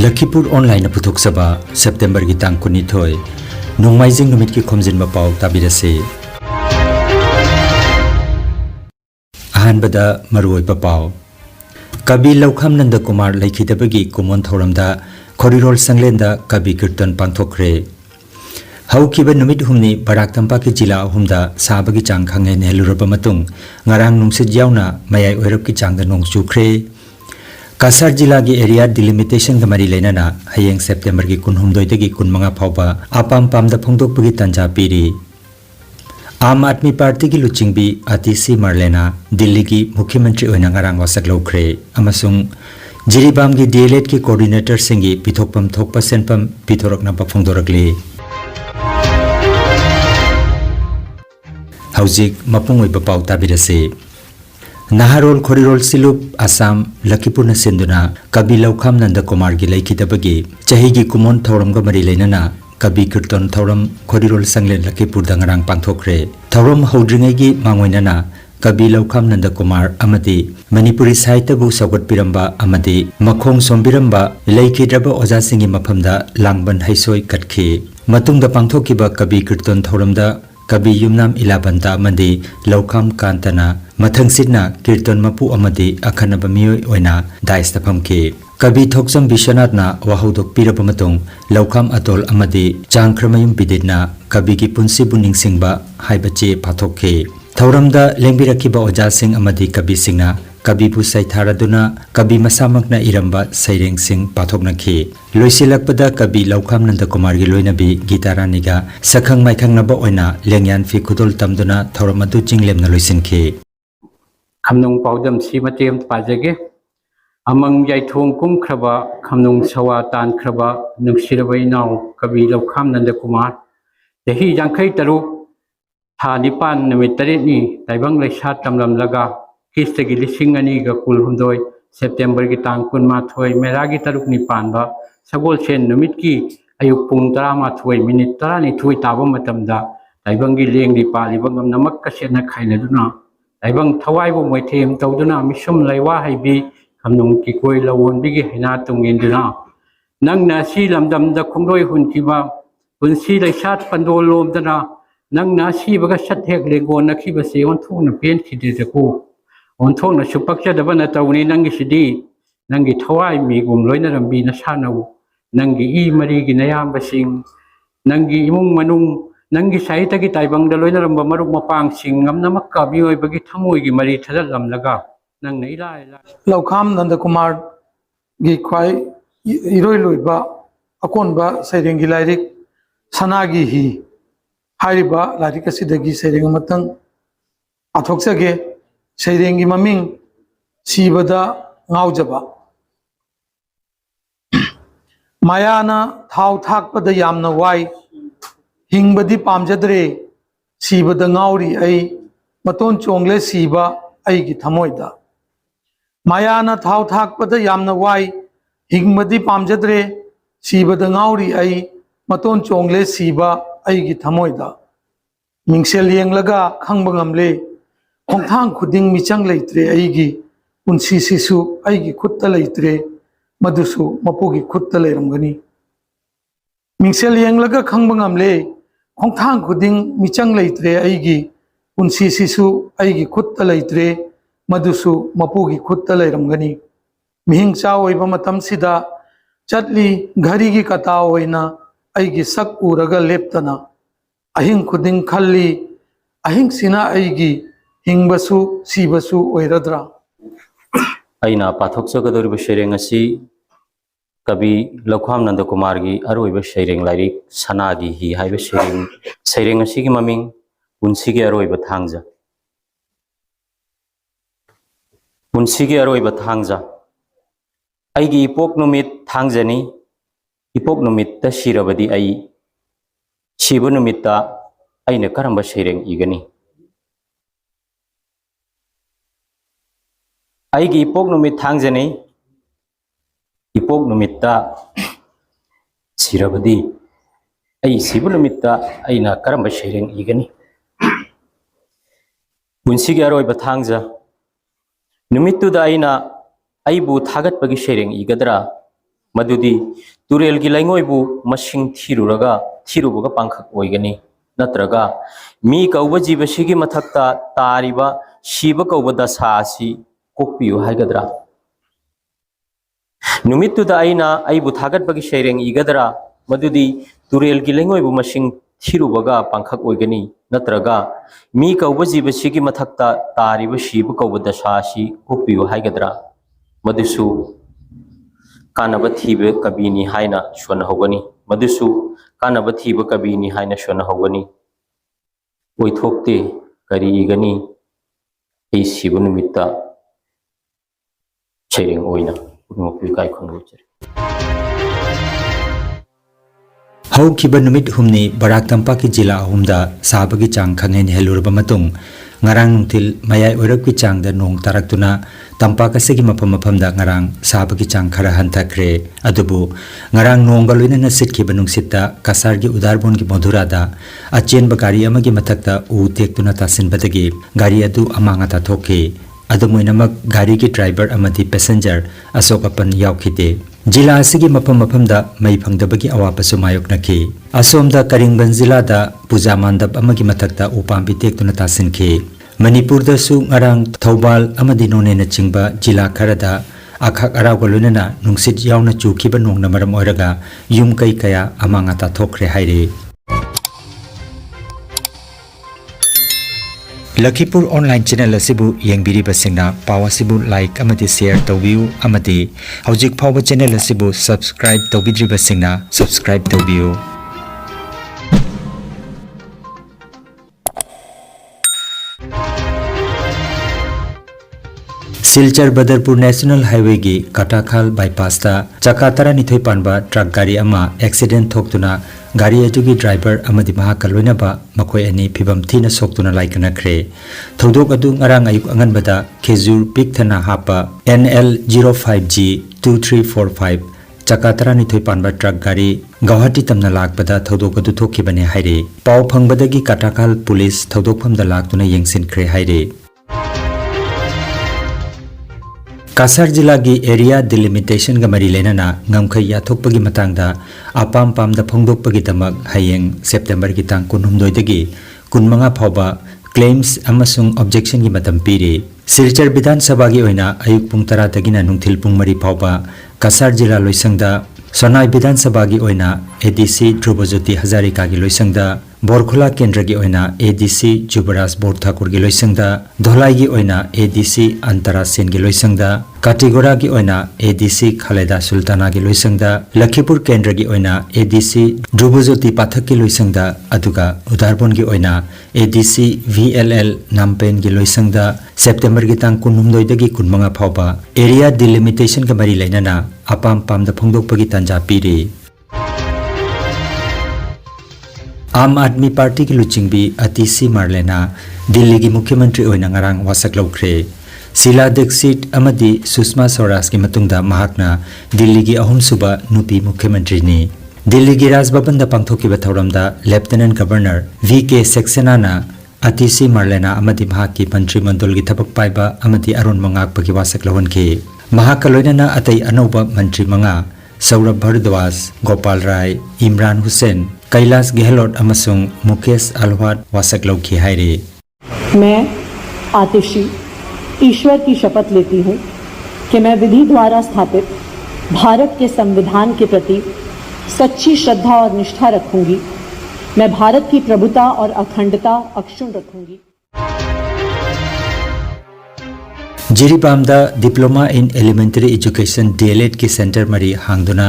Lakhipur online puthok saba September ki tang kuni thoi nongmaijing numit ki Khomjinba Pao tabirase ahan bada maroi Pao Kabi Laukham Nanda Kumar Lakhidabagi Kumon Thoramda Korirol Sanglenda Kabi Kirtan Pangthokre Haukiba numit humni Barak Tampak ki jila humda sabagi chang khange neluraba matung ngarang nungsit yauna mayai oirap ki changda nong chukre Kasar jila ki area delimitation ka mari leinana hayeng September ki kunhumdoi tagi kunmanga phawba apam pamda phongdok pagi tanja piri Aam Aadmi Party ki luchingbi ATC Marlena Delhi ki Mukhyamantri oina ngarang wasak lokre amasung Jiribam ki DLED ki coordinator singi pithokpam thokpa senpam pithorakna pa phongdorakli Haujik mapungoi Pao tabirase Naharol Khorirol Silup Assam Lakhipur na senduna Kabi Laukham Nanda Kumar gi laikidabagi chahi gi kumon thoram ga mari leinana Kabi Kirtan Thoram Khorirol Sanglen Lakhipur da ngarang pangthokre thoram hodringai gi mangoinana Kabi Laukham Nanda Kumar amadi Manipuri Sahitya bu sagat piramba amadi makhong sombiramba laikidraba oja singi maphamda langban haisoi katkhi matungda pangthokiba Kabi Kirtan Thoramda Kabi Yumnam Ilabanta Mandi Laukham Kantana Mathangsidna Kirtan Mapu Amadi Akhanaba Miyoi Oina Daista Phamki Kabi Thokjam Bishanatna Wahodok Pirapamatung Laukham Atol Amadi Changkramayum Piditna Kabi ki Punsi Buning Singba Haibache Pathokhe Thauramda Lengbirakiba Oja Sing Amadi Kabi Singna Kabi bu Saitharaduna Kabi Masamakna Iramba Saireng Sing Pathoknakhi Loisilakpada Kabi Laukham Nanda Kumar gi loinabi Gitaraniga Sakhang Maikhang Naba Oina Lengyan Fi Khudol Tamduna Thauramadu Jinglemna loisinki Khamnung Paudam Simatem Pajage Among Yaithong Kum Kraba Khamnung Sawa Tan Kraba Nuksirabai now Kabi Laukham Nanda Kumar The He Yankai Taru Hanipan Namitareni Taibang Leshat Tamlam Laga Kistagi Lishingani Kulhundoi September Gitang Kun Mathoi Meragi Taruk Nipanba Sagol Chen Numitki Ayupung Tarama Thoi Minute Tarani Thui Tabamatamda Taibangi Ling Di Palibangam Namakasena Kainaduna Taibang Tawaibu Maitem Tauduna Mishum Laiwa Haibi Kamnung Kikoi Lawon Bigi Hinatung Induna Nang Nasi Lamdam the Kundoi Hunkiba Unsi Laishat Pandolom Dana Nang Nasi Bagashat Hek Legona Kibasi on Tuna Pen Kidizaku On Tona Supakja the Banatawni Nangi Sidi Nangi Tawai Migum Loina Rambi Nasanawu Nangi Marigi Nayam Basing Nangi Imung Manung Nangi Saita ki Taibang the Loina Ramba Maruk Mapang Sing Am Namaka Bioi Bagi Tamui Mari Tadalam Laga Nang Naila Laukham Nanda Kumar gi Kwai Iroi Luiba Akonba Sairengi Lairik Sanagi Hi Hariba Larikasidagi Sairing Matang Athoksage Sairengi Maming Sibada Ngaujaba Mayana Thau Thakpada Yamna Wai Hingbadi Pamjadre Sibada Ngauri Ai Maton Chongle Siba Aigi Thamoida Mayana Thau Thakpada Yamna Wai Hingbadi Pamjadre Sibada Ngauri Ai Maton Chongle Siba Aigi Thamoida Mingsel Yenglaga Khangbangamle Khongthang Khuding Michang Leitre Aigi Unsi Sisu Aigi Khutta Leitre Madusu Mapugi Khutta Leiramgani Mingsel Yenglaga Khangbangamle Khongthang Khuding Michang Leitre Aigi Unsi Sisu Aigi Khutta Leitre Madusu Mapugi Khutta Leiramgani Mihing Chao Oiba Matam Sida Chatli Gharigi Kata Oina Aigi Sak Uraga Leptana Ahing Khuding Khalli Ahing Sina Aigi Hingbasu Sibasu Oiradra Aina Pathok Sagadori sharing a sea Kabi Laukham Nanda Kumar gi Aroiba sharing Lyric Sanagi he have sharing a sigi maming Unsigi Aroiba Tangza Unsigi Aroiba Tangza Aigi Ipok Numit Tangzani Ipok Numit the Shirabadi Ai Shibunumita Aina Karamba sharing Igani Aigi Ipok Numit Tangzani Ipok Numita Sirabadi Ai Sibunumita Aina Karamba sharing Igani Unsigi Aroiba Tangza Numitu da Aina Aibu Thagat Bagi sharing Igadra मदुदी तुरेल की लैंगोइबु मसिंग थिरुबगा पांखक ओइगनी नत्रगा मी कौब जीवसिगी मथक्ता तारिबा शिब कौब दशा असि कोकपियु हाइगदरा नुमित्तुदा आइना आइबु थागतबगी सैरेंग इगदरा मदुदी तुरेल की लैंगोइबु मसिंग थिरुबगा पांखक ओइगनी नत्रगा मी कौब जीवसिगी मथक्ता तारिबा शिब कौब दशा असि कोकपियु हाइगदरा मदुसु कानब थीबे कबीनी हाइना सोन होगनी मदुसु कानब थीबे कबीनी हाइना सोन होगनी ओइथोक्ते करी इगनी ए सिबु निमित्ता सैरेंग ओइना पुनोपि काय खनगुचरे हौखिबा नुमित हुमनी बराक तंपाक की जिला अहुमदा साबगी चांग खंगेन हेलुरबा मतुंग ngarang nungtil mayai oirak ki chang da nong tarakuna tampak ase gi mapam da ngarang sabagi chang khara hanthakre adubu ngarang nong galoina na sit ki banung sitta kasar gi udarbon gi modhura da achen ba gari ama gi mathakta u tektuna tasin badagi gari adu amanga ta thoke adumoinamak gari gi driver amadi passenger asokapan yaukhite जिला असगी मफम दा मई फंगदबगी अवापसु मायोकनखी असोमदा करीमगंज जिला दा पूजा मांडप अमगी मथक्ता उपांबी टेक्तुना तासिनखी मणिपुर दसु ngarang Thoubal अमदी नोनेना चिंगबा जिला खरदा आखाक अरावगा लोइनना नुंसित यावना चुखिबा नोंगना मरम ओइरगा yum कै कया अमांगा ता थोखरे हाइरे Lakhipur online channel asibu yengbiriba singna paw asibu like amadi share tawbiu amadi hojik phawba channel asibu subscribe tawbidriba singna subscribe tawbiu Silchar Badarpur National Highway gi Katakhal bypass ta chakatara nithoi panba truck gari ama accident thoktuna gari adugi driver amadi mahakaloina ba makoi ani phibam thina soktuna laikana khre thodok adu ngarang ayuk angan bada khejur pik thana hapa NL05G 2345 chakatara nithoi panba truck gari Guwahati tamna lakbada thodok adu thokhibane haire paw phangbadagi Katakhal police thodok phamda laktuna yengsin khre haire Kasar जिला की area delimitation का मरी लेना ngamkhai yathokpagi matangda apam pamda phongdokpagi damak hayeng September ki tang 19 dagi 15 phawba claims amasung objection ki matam piri Silchar Bidhan Sabha gi oina ayuk pung 10 dagina nungthil pung mari phawba Kasar जिला loisangda Sonai Bidhan Sabha gi oina ADC Dhrubajyoti Hazarika gi loisangda Borkhula Kendra gi oina ADC Jubaras Bor Thakur gi loisangda Dholai gi oina ADC Antara Sen gi loisangda Katigora gi oina ADC Khaleda Sultana gi loisangda Lakhipur Kendra gi oina ADC Dhrubajyoti Pathak gi loisangda aduga Udarbon gi oina ADC VLL Nampen gi loisangda September gi tang 19 dagi 15 phawba area delimitation ka mari lainana apam pam da phongdokpagi tanja piri Aam Aadmi Party की लुचिंगबी अतिसी मारलेना दिल्ली की मुख्यमंत्री ओइना ngarang wasak लौखरे Sheila Dixit amadi Sushma Swaraj की मतुंगदा महाकना दिल्ली की अहुम सुबा नुपी मुख्यमंत्री ने दिल्ली की राजभवन दा पांगथोकिबा थौरमदा लेफ्टिनेंट गवर्नर VK Saxena ना अतिसी मारलेना amadi महाकी मंत्रिमंडल की थबक पाइबा amadi अरुण मंगाकपगी वाsak लवनके महाकलोइना अतै अनौबा मंत्री मंगा Saurabh Bharadwaj, Gopal Rai, Imran Hussain, Kailash Gehlot अमसुंग Mukesh अलवाट वासक लौखी हायरे मैं आतिशी ईश्वर की शपथ लेती हूँ कि मैं विधि द्वारा स्थापित भारत के संविधान के प्रति सच्ची श्रद्धा और निष्ठा रखूंगी। मैं भारत की प्रभुता और अखंडता अक्षुण्ण रखूंगी। जिरीबामदा diploma in elementary education DLED की सेंटर मरी हांगदुना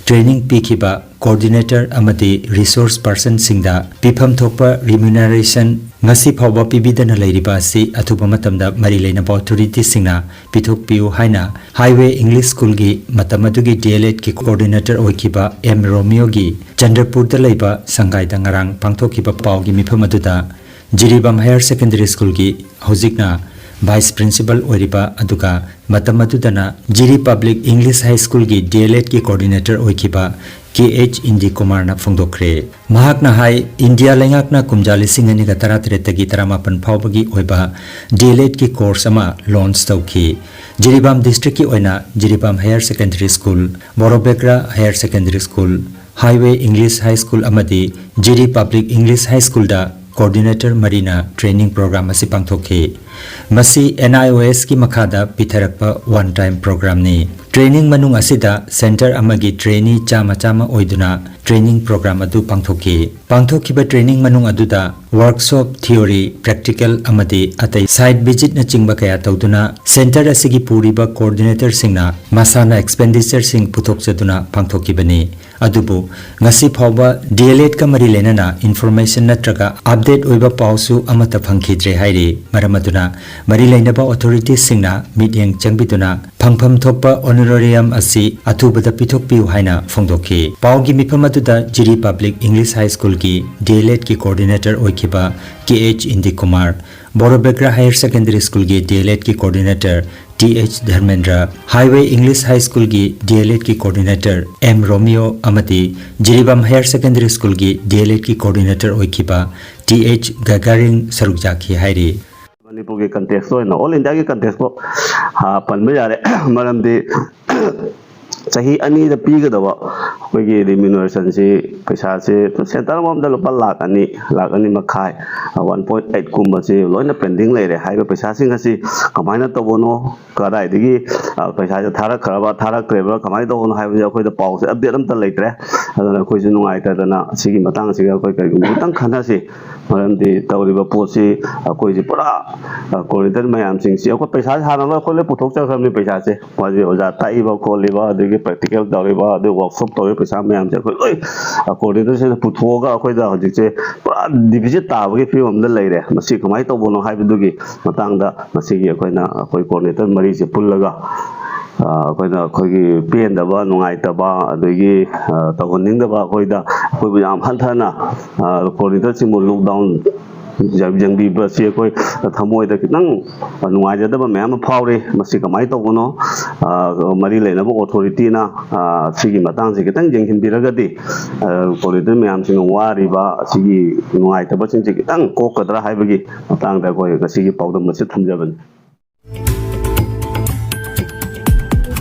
ट्रेनिंग पीखिबा कोऑर्डिनेटर अमदी रिसोर्स पर्सन सिंगदा पिफम थोपा remuneration ngasi phawba pibidana leiriba asi athuba matamda mari leina authority singna pithok piu haina highway english school gi matamadugi DLED ki coordinator oikiba M Romeo gi Chandrapur da leiba sangai da ngarang pangthokiba paw gi mifam aduda Jiribam higher secondary school gi hojikna Vice Principal Oriba Aduga Matamadudana Jiri Public English High School ki DLED ki coordinator Oikiba KH Indi Kumarna Phongdokre Mahakna Hai India Lengakna Kumjali Singani ka 13 38 phawbagi oiba DLED ki course ama launch tawki Jiribam district ki oina Jiribam Higher Secondary School Borobekra Higher Secondary School Highway English High School amadi Jiri Public English High School da coordinator Marina training program asi pangthoke masi NIOS ki makhada pitharakpa one time program ni training manung asida center amagi trainee chama oiduna training program adu pangthokiba training manung aduda workshop theory practical amadi atai site visit na chingba kaya tawduna center asigi puriba coordinator singna masana expenditure sing puthokchaduna pangthokibani adubu ngasi phawba DLED ka mari lenana information natraga update oiba pausu amata phangkhidre hairi maramaduna mari leinaba authorities singna meeting changbiduna phangpham thokpa honorarium asi athubada pithokpiu haina phongdokhi paugi mifam aduda Jiri Public English High School ki DLED ki coordinator oikiba KH Indi Kumar Borobekra Higher Secondary School ki DLED ki coordinator TH Dharmendra Highway English High School ki DLED ki coordinator M Romeo amati Jiribam Higher Secondary School ki DLED ki coordinator oikiba TH Gagarin Sarukjaki hairi Manipur के context हो ना all India के context को हाँ पन में जा रहे मरम दे सही अनी द पी के दवा कोई की remuneration से पैसा से तो सेंटर में हम लोग लाख अनी मखाई 1.8 कुंभ से लोग ना pending ले रहे हाई पे पैसा सिंह से कमाई ना तो वो नो कर रहा है देखिए पैसा जो थारा क्रेबर कमाई तो वो नो हाई पे कोई तो पाव से अपडेट हम तो लेते हैं अगर कोई से नुआई तो ना सिगी मतंग सिगा कोई कहीं मतंग खाना से मरम दे तवरीबा पोसे कोई से पूरा कोरिडोर में हम सिंह से कोई पैसा हाना ना कोई ले पुथोक चल करने पैसा से वाजे हो जाता ही वो कोई ले वो देखिए practical तवरीबा दे वर्कशॉप तवरी पैसा में हम से कोई कोरिडोर से पुथोगा कोई दा जिसे पूरा डिविजन ताबगे फिर हम ले रहे मसी कमाई तो बोनो हाई बिदुगी मतंग दा मसी की कोई ना कोई कोरिडोर मरी से पुल लगा कोई ना कोई पेन दबा नुआई दबा अदगी तवनिंग दबा कोई दा कोई याम हंथना कोरिडोर से मो लॉकडाउन जब जंगी बस ये कोई थमोय द कितंग नुआई जदबा मैम फावरे मसी कमाई तो बोनो मरी लेना बो अथॉरिटी ना सिगी मतंग से कितंग जंगिन बिरगदी कोरिडोर मैम सिंग वारिबा सिगी नुआई तब सिंग से कितंग कोकदरा हाइबगी मतंग दा कोई सिगी पाउदम मसे थमजबन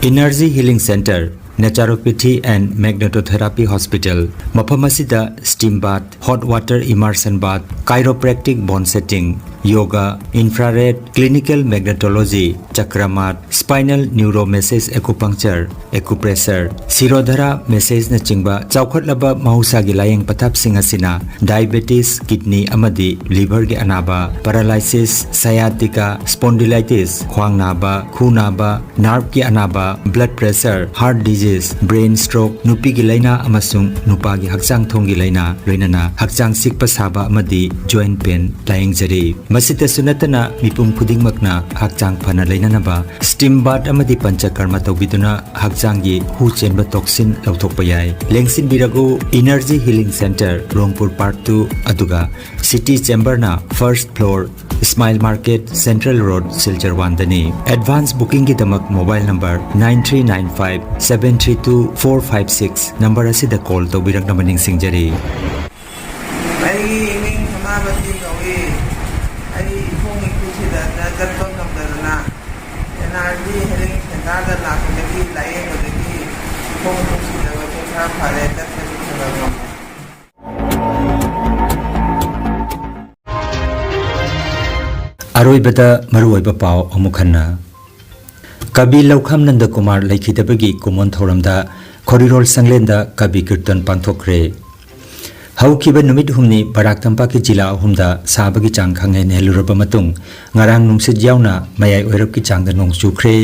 Energy Healing Center Naturopathy and Magnetotherapy Hospital Mapamasida Steam Bath Hot Water Immersion Bath Chiropractic Bone Setting Yoga Infrared Clinical Magnetology Chakramat Spinal Neuro Massage Acupuncture Acupressure Sirodhara Massage na chingba chawkhatlaba mahusagi layeng pathap sing asina diabetes kidney amadi liver gi anaba paralysis sciatica spondylitis khwang naba khu naba nerve gi anaba blood pressure heart disease brain stroke nupi gi laina amasung nupa gi hakchang thong gi laina loinana hakchang sikpa saba amadi joint pain layeng jari masita sunatana mipum khudingmakna hakchang phana lainanaba steam bath amadi panchakarma tawbiduna hakchang gi hu chenba toxin lauthokpa yai lengsin biragu Energy Healing Center Rongpur Part 2 aduga City Chamber na first floor Smile Market Central Road Silchar Wandani advance booking gi damak mobile number 9395 732 456 number asida call tawbirak namaning singjari Energy Healing Center da lakudagi layeng odagi phone nusidaga pesa phare tatna Aroibada maruoiba pau amukhanna Kabi Laukham Nanda Kumar Lakhidabagi Kumon Thoramda Khorirol Sanglenda Kabi Kirtan Panthokre Haukiba numit humni Barak Tampak ki jila humda sabagi chang khangai neluraba matung ngarang nungsit yauna mayai oirap ki changda nong chukre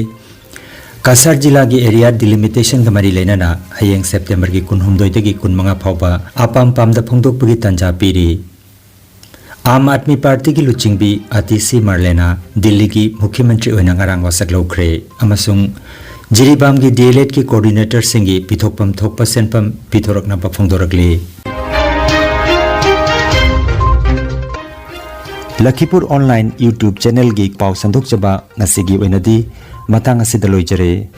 Kasar jila gi area delimitation gamari lenana hayeng September ki kunhumdoi dagi kunmanga phawba apam pamda phongdok pagi tanja piri Aam Aadmi Party ki luchingbi ATC Marlena Delhi ki Mukhyamantri oina ngarang wasak lokre amasung Jiribam ki DLED ki coordinator singi pithokpam thokpa senpam pithorakna pa phongdorakli Lakhipuronline YouTube channel gi pau sandok chaba ngasigi oinadi matang asida loijare